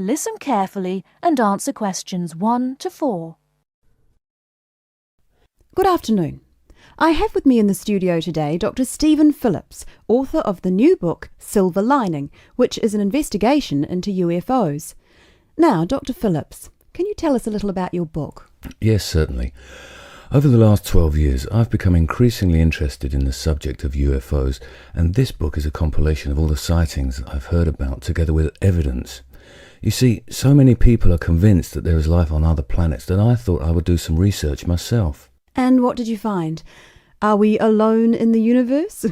Listen carefully and answer questions 1 to 4. Good afternoon. I have with me in the studio today Dr. Stephen Phillips, author of the new book Silver Lining, which is an investigation into UFOs. Now, Dr. Phillips, can you tell us a little about your book? Yes, certainly. Over the last 12 years, I've become increasingly interested in the subject of UFOs, and this book is a compilation of all the sightings that I've heard about, together with evidence. You see, so many people are convinced that there is life on other planets that I thought I would do some research myself. And what did you find? Are we alone in the universe?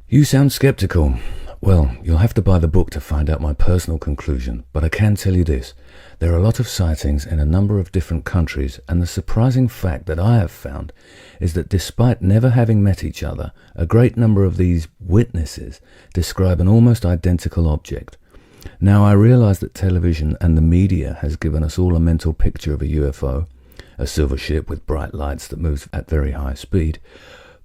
You sound skeptical. Well, you'll have to buy the book to find out my personal conclusion, but I can tell you this. There are a lot of sightings in a number of different countries, and the surprising fact that I have found is that despite never having met each other, a great number of these witnesses describe an almost identical object. Now, I realize that television and the media has given us all a mental picture of a UFO, a silver ship with bright lights that moves at very high speed.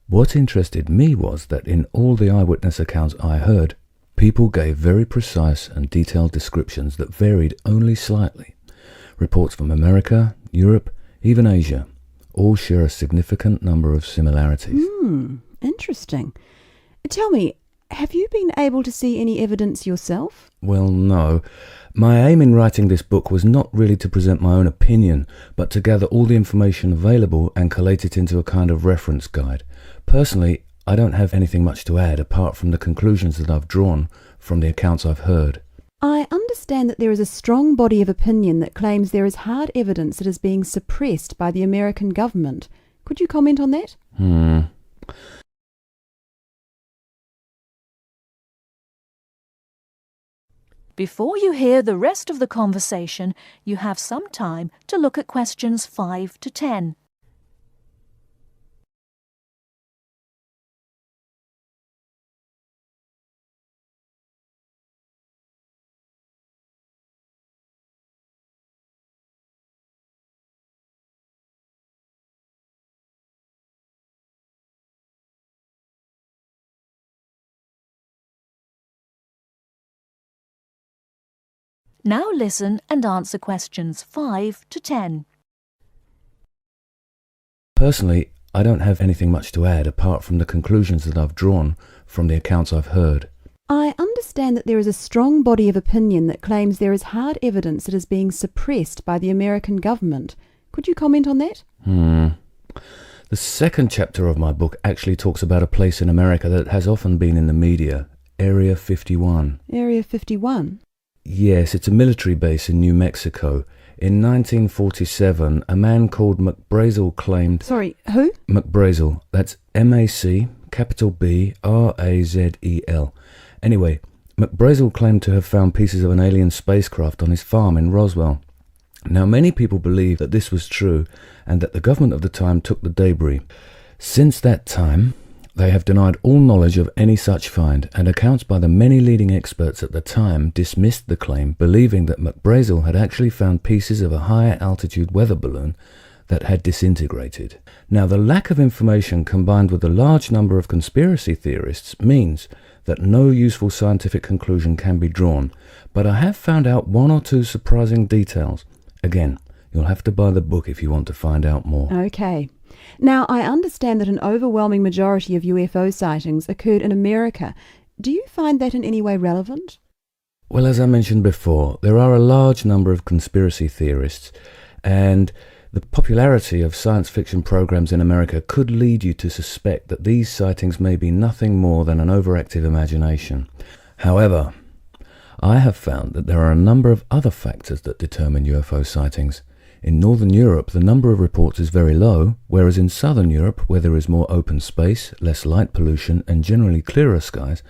What interested me was that in all the eyewitness accounts I heard, people gave very precise and detailed descriptions that varied only slightly. Reports from America, Europe, even Asia, all share a significant number of similarities. Interesting. Tell me, have you been able to see any evidence yourself? Well, no. My aim in writing this book was not really to present my own opinion, but to gather all the information available and collate it into a kind of reference guide. Personally, I don't have anything much to add apart from the conclusions that I've drawn from the accounts I've heard. I understand that there is a strong body of opinion that claims there is hard evidence that is being suppressed by the American government. Could you comment on that? Before you hear the rest of the conversation, you have some time to look at questions 5 to 10. Now listen and answer questions 5 to 10. Personally, I don't have anything much to add apart from the conclusions that I've drawn from the accounts I've heard. I understand that there is a strong body of opinion that claims there is hard evidence that is being suppressed by the American government. Could you comment on that? The second chapter of my book actually talks about a place in America that has often been in the media, Area 51. Area 51? Yes, it's a military base in New Mexico. In 1947, a man called McBrazel claimed... Sorry, who? McBrazel. That's M-A-C, capital B-R-A-Z-E-L. Anyway, McBrazel claimed to have found pieces of an alien spacecraft on his farm in Roswell. Now, many people believe that this was true and that the government of the time took the debris. Since that time, they have denied all knowledge of any such find, and accounts by the many leading experts at the time dismissed the claim, believing that McBrazel had actually found pieces of a higher altitude weather balloon that had disintegrated. Now, the lack of information combined with the large number of conspiracy theorists means that no useful scientific conclusion can be drawn, but I have found out one or two surprising details. Again, you'll have to buy the book if you want to find out more. Okay. Now, I understand that an overwhelming majority of UFO sightings occurred in America. Do you find that in any way relevant? Well, as I mentioned before, there are a large number of conspiracy theorists, and the popularity of science fiction programs in America could lead you to suspect that these sightings may be nothing more than an overactive imagination. However, I have found that there are a number of other factors that determine UFO sightings. In Northern Europe, the number of reports is very low, whereas in Southern Europe, where there is more open space, less light pollution, and generally clearer skies,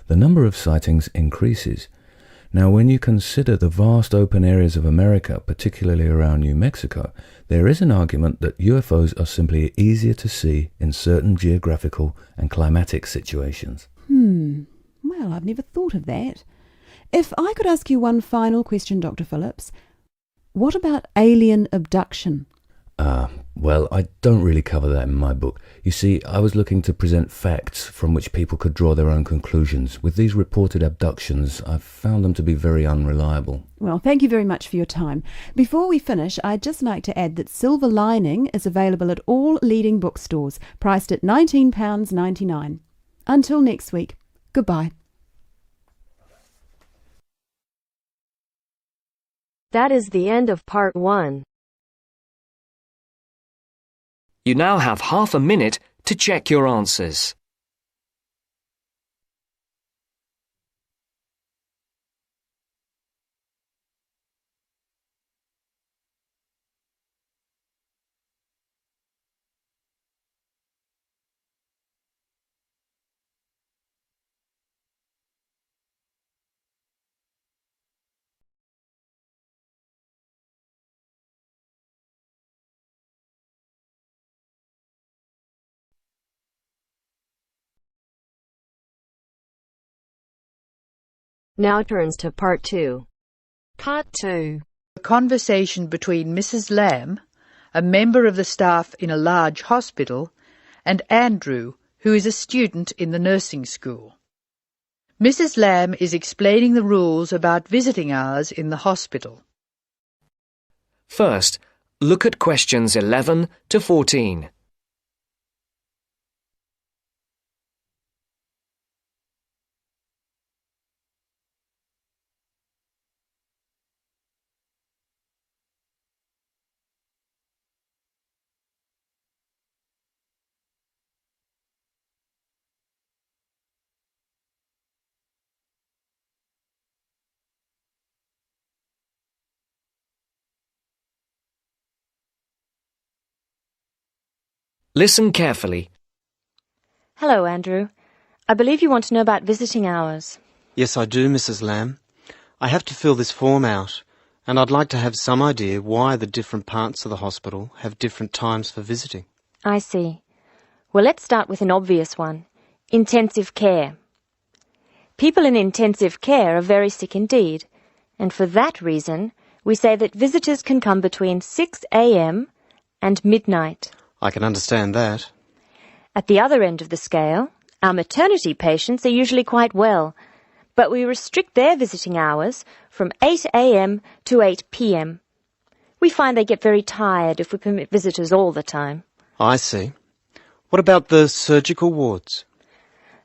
the number of sightings increases. Now, when you consider the vast open areas of America, particularly around New Mexico, there is an argument that UFOs are simply easier to see in certain geographical and climatic situations. Well, I've never thought of that. If I could ask you one final question, Dr. Phillips, what about alien abduction? Well, I don't really cover that in my book. You see, I was looking to present facts from which people could draw their own conclusions. With these reported abductions, I've found them to be very unreliable. Well, thank you very much for your time. Before we finish, I'd just like to add that Silver Lining is available at all leading bookstores, priced at £19.99. Until next week, goodbye. That is the end of part 1. You now have half a minute to check your answers. Now turns to part 2. Part 2. A conversation between Mrs. Lamb, a member of the staff in a large hospital, and Andrew, who is a student in the nursing school. Mrs. Lamb is explaining the rules about visiting hours in the hospital. First, look at questions 11 to 14. Listen carefully. Hello, Andrew. I believe you want to know about visiting hours. Yes, I do, Mrs. Lamb. I have to fill this form out, and I'd like to have some idea why the different parts of the hospital have different times for visiting. I see. Well, let's start with an obvious one. Intensive care. People in intensive care are very sick indeed, and for that reason, we say that visitors can come between 6 a.m. and midnight. I can understand that. At the other end of the scale, our maternity patients are usually quite well, but we restrict their visiting hours from 8 a.m. to 8 p.m. We find they get very tired if we permit visitors all the time. I see. What about the surgical wards?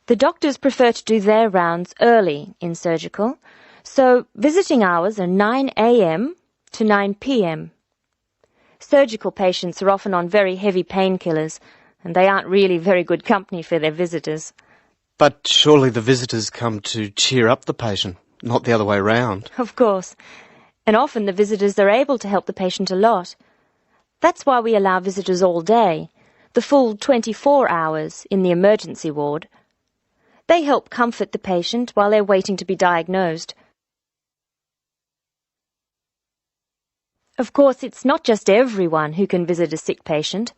The doctors prefer to do their rounds early in surgical, so visiting hours are 9 a.m. to 9 p.m. Surgical patients are often on very heavy painkillers, and they aren't really very good company for their visitors. But surely the visitors come to cheer up the patient, not the other way round. Of course. And often the visitors are able to help the patient a lot. That's why we allow visitors all day, the full 24 hours in the emergency ward. They help comfort the patient while they're waiting to be diagnosed. Of course, it's not just everyone who can visit a sick patient.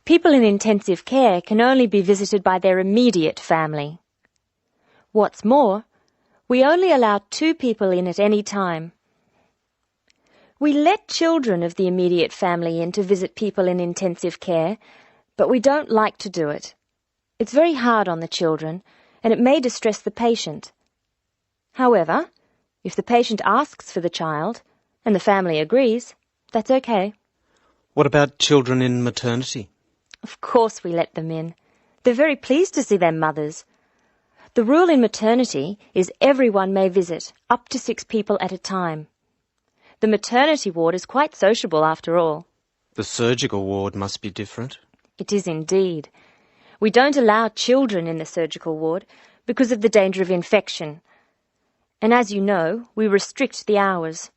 People in intensive care can only be visited by their immediate family. What's more, we only allow 2 people in at any time. We let children of the immediate family in to visit people in intensive care, but we don't like to do it. It's very hard on the children, and it may distress the patient. However, if the patient asks for the child, and the family agrees, that's okay. What about children in maternity? Of course we let them in. They're very pleased to see their mothers. The rule in maternity is everyone may visit, up to 6 people at a time. The maternity ward is quite sociable after all. The surgical ward must be different. It is indeed. We don't allow children in the surgical ward because of the danger of infection. And as you know, we restrict the hours.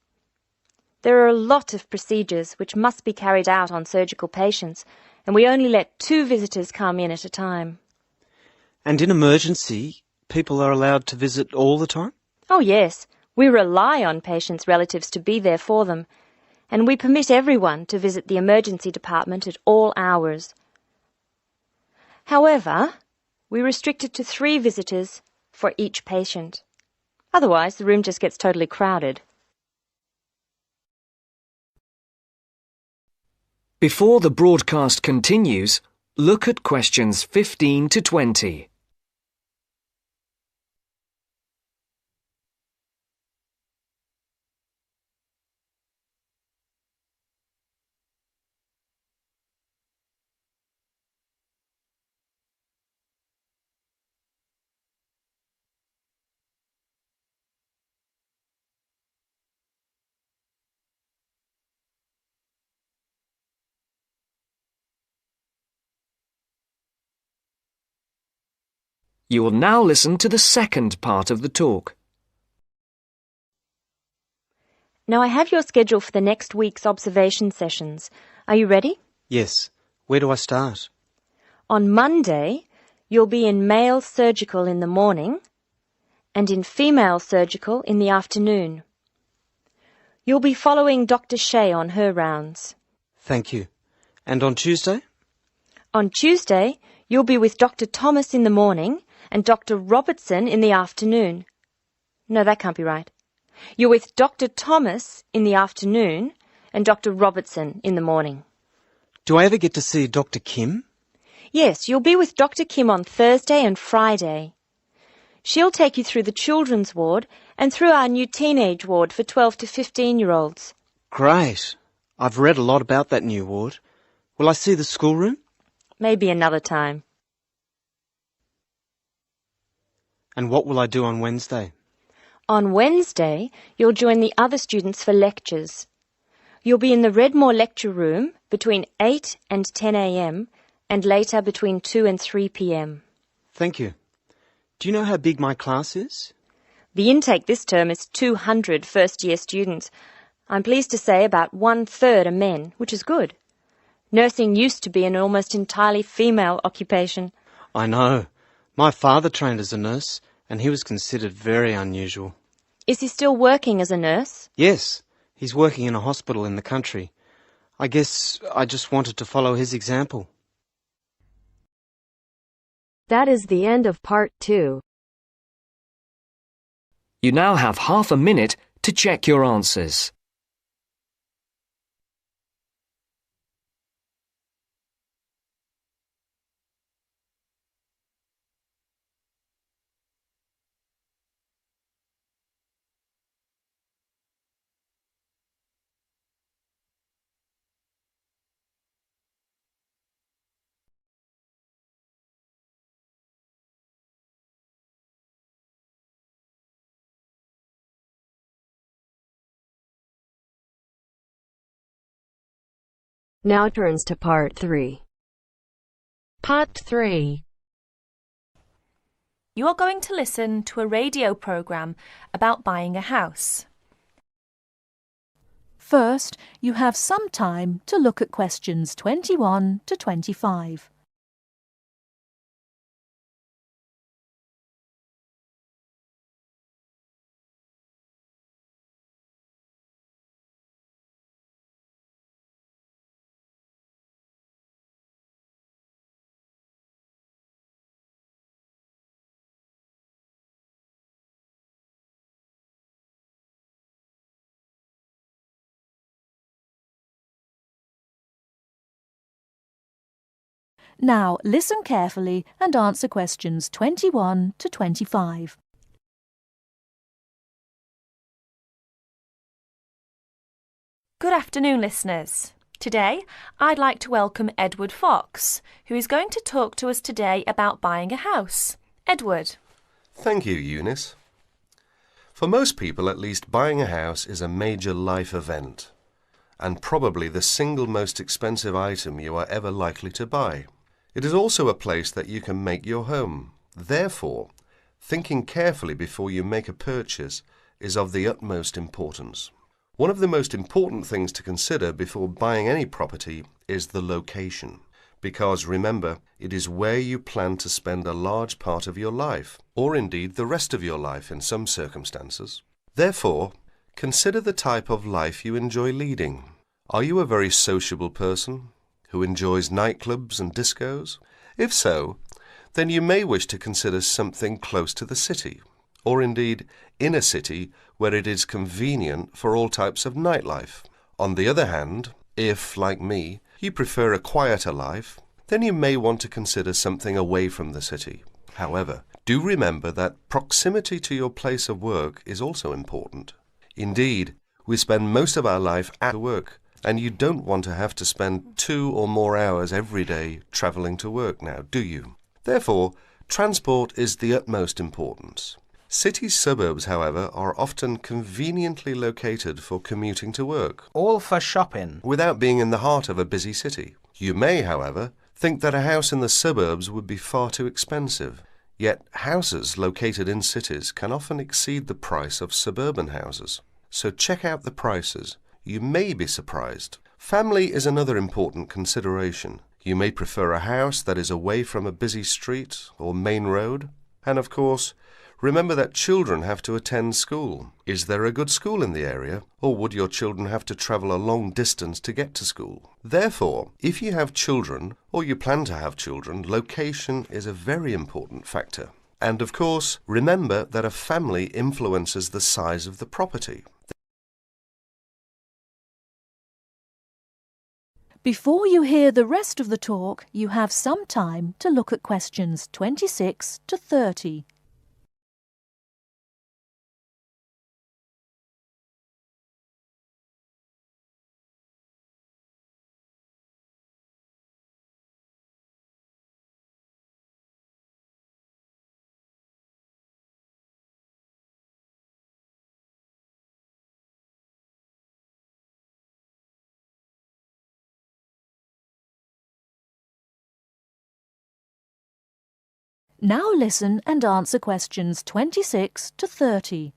There are a lot of procedures which must be carried out on surgical patients, and we only let 2 visitors come in at a time. And in emergency, people are allowed to visit all the time? Oh yes, we rely on patients' relatives to be there for them, and we permit everyone to visit the emergency department at all hours. However, we restrict it to 3 visitors for each patient. Otherwise, the room just gets totally crowded. Before the broadcast continues, look at questions 15 to 20. You will now listen to the second part of the talk. Now I have your schedule for the next week's observation sessions. Are you ready? Yes. Where do I start? On Monday, you'll be in male surgical in the morning and in female surgical in the afternoon. You'll be following Dr. Shea on her rounds. Thank you. And on Tuesday? On Tuesday, you'll be with Dr. Thomas in the morning and Dr. Robertson in the afternoon. No, that can't be right. You're with Dr. Thomas in the afternoon and Dr. Robertson in the morning. Do I ever get to see Dr. Kim? Yes, you'll be with Dr. Kim on Thursday and Friday. She'll take you through the children's ward and through our new teenage ward for 12 to 15-year-olds. Great. I've read a lot about that new ward. Will I see the schoolroom? Maybe another time. And what will I do on Wednesday? On Wednesday, you'll join the other students for lectures. You'll be in the Redmore lecture room between 8 and 10 a.m. and later between 2 and 3 p.m. Thank you. Do you know how big my class is? The intake this term is 200 first-year students. I'm pleased to say about 1/3 are men, which is good. Nursing used to be an almost entirely female occupation. I know. My father trained as a nurse, and he was considered very unusual. Is he still working as a nurse? Yes, he's working in a hospital in the country. I guess I just wanted to follow his example. That is the end of part 2. You now have half a minute to check your answers. Now turns to part 3. Part 3. You are going to listen to a radio programme about buying a house. First, you have some time to look at questions 21 to 25. Now listen carefully and answer questions 21 to 25. Good afternoon, listeners. Today, I'd like to welcome Edward Fox, who is going to talk to us today about buying a house. Edward. Thank you, Eunice. For most people, at least, buying a house is a major life event, and probably the single most expensive item you are ever likely to buy. It is also a place that you can make your home. Therefore, thinking carefully before you make a purchase is of the utmost importance. One of the most important things to consider before buying any property is the location, because remember, it is where you plan to spend a large part of your life, or indeed the rest of your life in some circumstances. Therefore, consider the type of life you enjoy leading. Are you a very sociable person who enjoys nightclubs and discos? If so, then you may wish to consider something close to the city, or indeed in a city where it is convenient for all types of nightlife. On the other hand, if, like me, you prefer a quieter life, then you may want to consider something away from the city. However, do remember that proximity to your place of work is also important. Indeed, we spend most of our life at work, and you don't want to have to spend 2 or more hours every day travelling to work now, do you? Therefore, transport is the utmost importance. City suburbs, however, are often conveniently located for commuting to work, All for shopping. without being in the heart of a busy city. You may, however, think that a house in the suburbs would be far too expensive. Yet houses located in cities can often exceed the price of suburban houses. So check out the prices. You may be surprised. Family is another important consideration. You may prefer a house that is away from a busy street or main road. And of course, remember that children have to attend school. Is there a good school in the area, or would your children have to travel a long distance to get to school? Therefore, if you have children, or you plan to have children, location is a very important factor. And of course, remember that a family influences the size of the property. Before you hear the rest of the talk, you have some time to look at questions 26 to 30. Now listen and answer questions 26 to 30.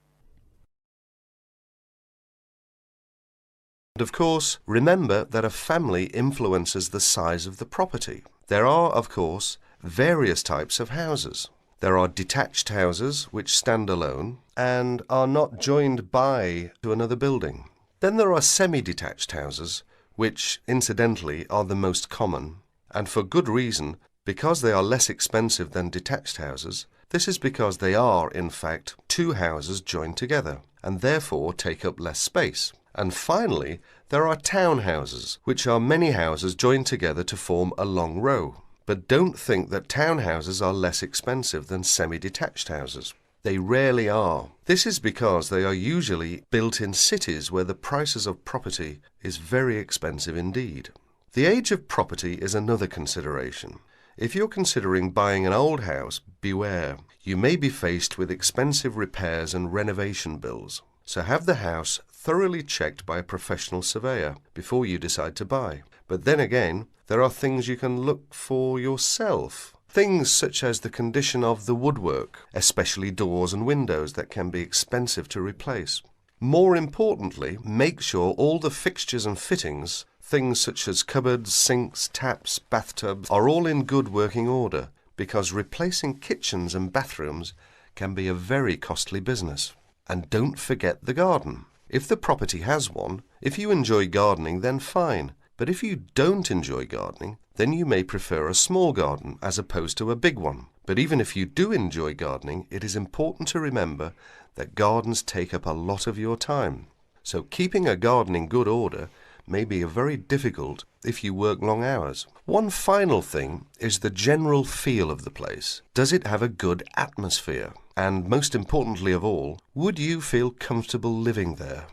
And of course, remember that a family influences the size of the property. There are, of course, various types of houses. There are detached houses which stand alone and are not joined by to another building. Then there are semi-detached houses, which, incidentally, are the most common, and for good reason. Because they are less expensive than detached houses, this is because they are, in fact, 2 houses joined together, and therefore take up less space. And finally, there are townhouses, which are many houses joined together to form a long row. But don't think that townhouses are less expensive than semi-detached houses. They rarely are. This is because they are usually built in cities where the prices of property is very expensive indeed. The age of property is another consideration. If you're considering buying an old house, beware. You may be faced with expensive repairs and renovation bills. So have the house thoroughly checked by a professional surveyor before you decide to buy. But then again, there are things you can look for yourself. Things such as the condition of the woodwork, especially doors and windows that can be expensive to replace. More importantly, make sure all the fixtures and fittings, things such as cupboards, sinks, taps, bathtubs, are all in good working order, because replacing kitchens and bathrooms can be a very costly business. And don't forget the garden. If the property has one, if you enjoy gardening, then fine. But if you don't enjoy gardening, then you may prefer a small garden as opposed to a big one. But even if you do enjoy gardening, it is important to remember that gardens take up a lot of your time. So keeping a garden in good order may be very difficult if you work long hours. One final thing is the general feel of the place. Does it have a good atmosphere? And most importantly of all, would you feel comfortable living there?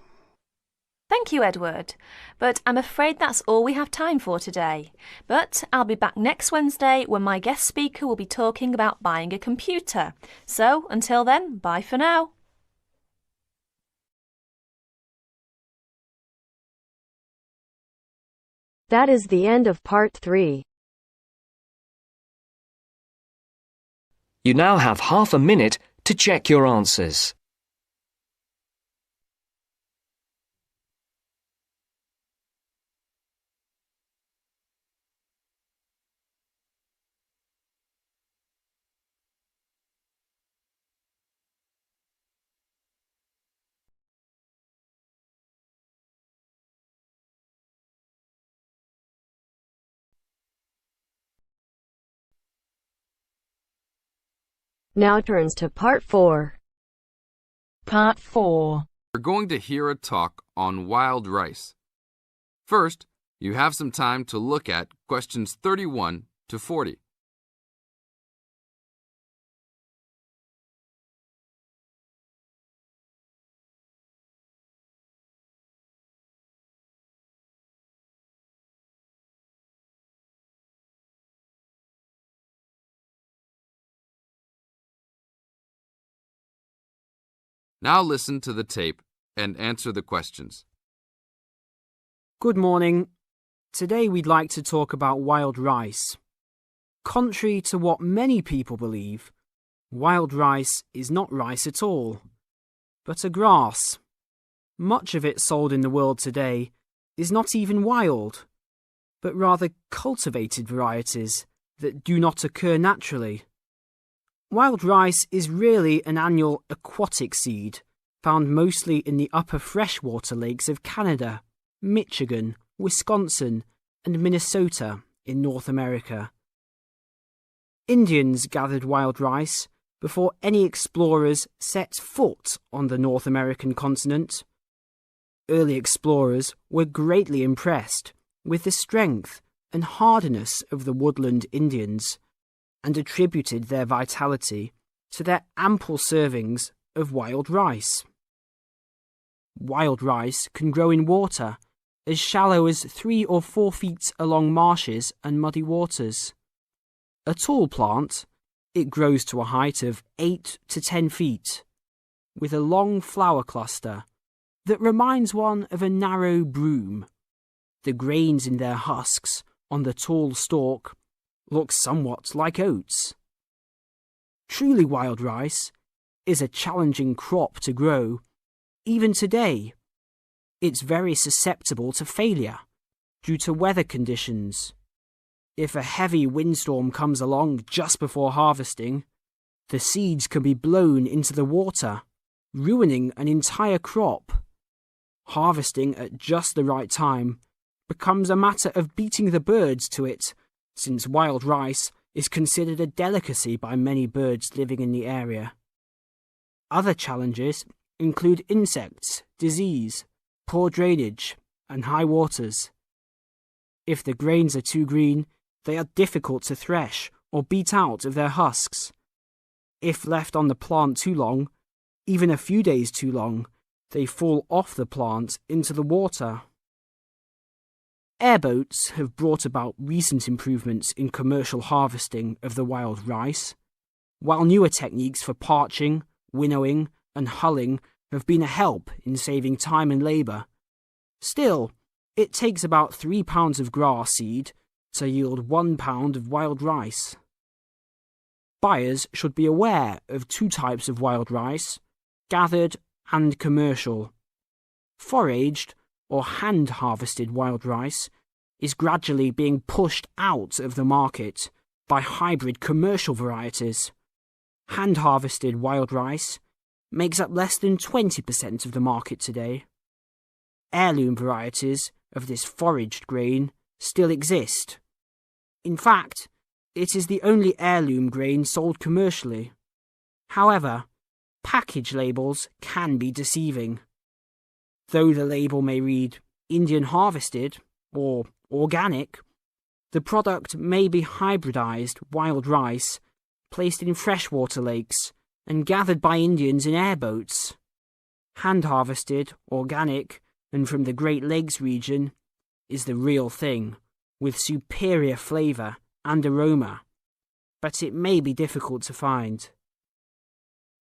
Thank you, Edward. But I'm afraid that's all we have time for today. But I'll be back next Wednesday when my guest speaker will be talking about buying a computer. So until then, bye for now. That is the end of part 3. You now have half a minute to check your answers. Now turns to part 4. Part 4. We're going to hear a talk on wild rice. First, You have some time to look at questions 31 to 40. Now listen to the tape and answer the questions. Good morning. Today we'd like to talk about wild rice. Contrary to what many people believe, wild rice is not rice at all, but a grass. Much of it sold in the world today is not even wild, but rather cultivated varieties that do not occur naturally. Wild rice is really an annual aquatic seed found mostly in the upper freshwater lakes of Canada, Michigan, Wisconsin, and Minnesota in North America. Indians gathered wild rice before any explorers set foot on the North American continent. Early explorers were greatly impressed with the strength and hardiness of the woodland Indians, and attributed their vitality to their ample servings of wild rice. Wild rice can grow in water as shallow as 3 or 4 feet along marshes and muddy waters. A tall plant, it grows to a height of 8 to 10 feet, with a long flower cluster that reminds one of a narrow broom. The grains in their husks on the tall stalk look somewhat like oats. Truly wild rice is a challenging crop to grow. Even today, it's very susceptible to failure due to weather conditions. If a heavy windstorm comes along just before harvesting, the seeds can be blown into the water, ruining an entire crop. Harvesting at just the right time becomes a matter of beating the birds to it, since wild rice is considered a delicacy by many birds living in the area. Other challenges include insects, disease, poor drainage, and high waters. If the grains are too green, they are difficult to thresh or beat out of their husks. If left on the plant too long, even a few days too long, they fall off the plant into the water. Airboats have brought about recent improvements in commercial harvesting of the wild rice, while newer techniques for parching, winnowing, and hulling have been a help in saving time and labour. Still, it takes about 3 pounds of grass seed to yield 1 pound of wild rice. Buyers should be aware of 2 types of wild rice, gathered and commercial. Foraged or hand-harvested wild rice is gradually being pushed out of the market by hybrid commercial varieties. Hand-harvested wild rice makes up less than 20% of the market today. Heirloom varieties of this foraged grain still exist. In fact, it is the only heirloom grain sold commercially. However, package labels can be deceiving. Though the label may read Indian harvested or organic, the product may be hybridized wild rice placed in freshwater lakes and gathered by Indians in airboats. Hand-harvested, organic, and from the Great Lakes region is the real thing, with superior flavour and aroma, but it may be difficult to find.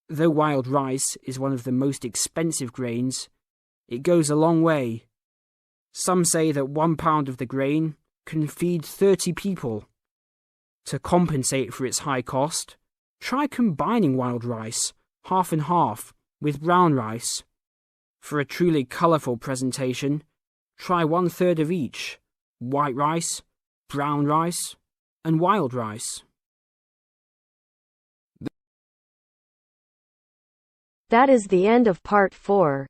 Though wild rice is one of the most expensive grains, it goes a long way. Some say that 1 pound of the grain can feed 30 people. To compensate for its high cost, try combining wild rice, half and half, with brown rice. For a truly colourful presentation, try 1/3 of each: white rice, brown rice, and wild rice. That is the end of part 4.